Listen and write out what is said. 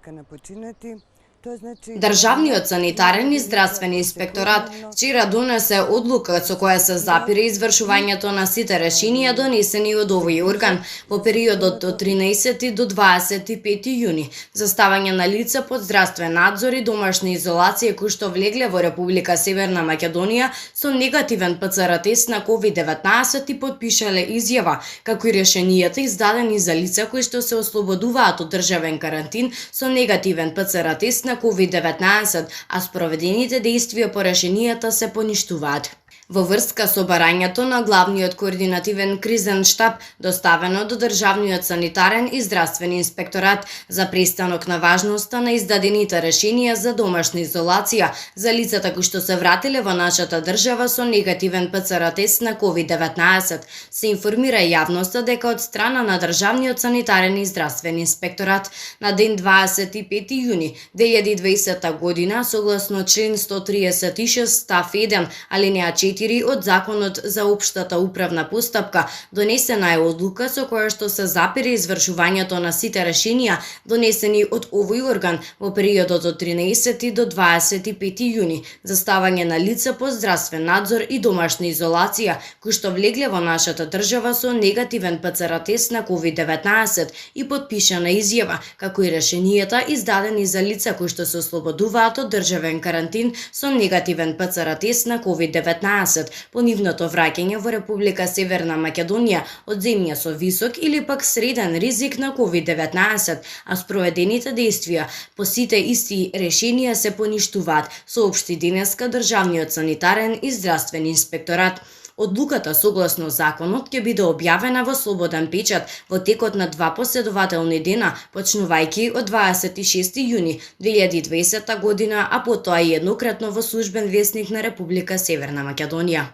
нека не починати. Државниот санитарен и здравствен инспекторат вчера донесе одлука со која се запира извршувањето на сите решенија донесени од овој орган во периодот од 13 до 25 јуни за ставање на лица под здравствен надзор и домашна изолација кои што влегле во Република Северна Македонија со негативен ПЦР тест на COVID-19 и подпишале изјава, како и решенијата издадени за лица кои што се ослободуваат од државен карантин со негативен ПЦР тест на COVID-19, а спроведените действија по решенијата се поништуваат. Во врска со барањето на главниот координативен кризен штаб, доставено до Државниот санитарен и здравствен инспекторат за престанок на важноста на издадените решенија за домашна изолација за лицата кои што се вратиле во нашата држава со негативен ПЦР тест на COVID-19, се информира јавноста дека од страна на Државниот санитарен и здравствен инспекторат на ден 25 јуни 2020 година согласно член 136 став 1 алинеја 4 од Законот за општата управна постапка, донесена е одлука со која што се запира извршувањето на сите решенија донесени од овој орган во периодот од 13 до 25 јуни за ставање на лица под здравствен надзор и домашна изолација кои што влегле во нашата држава со негативен ПЦР тест на COVID-19 и подпишана изјава, како и решенијата издадени за лица кои што се ослободуваат од државен карантин со негативен ПЦР тест на COVID-19 по нивното враќање во Република Северна Македонија од земја со висок или пак среден ризик на COVID-19, а спроведените действија по сите исти решенија се поништуваат, соопшти денеска Државниот санитарен и здравствен инспекторат. Одлуката согласно законот ќе биде објавена во слободен печат во текот на 2 последователни дена, почнувајќи од 26 јуни 2020 година, а потоа и еднократно во службен весник на Република Северна Македонија.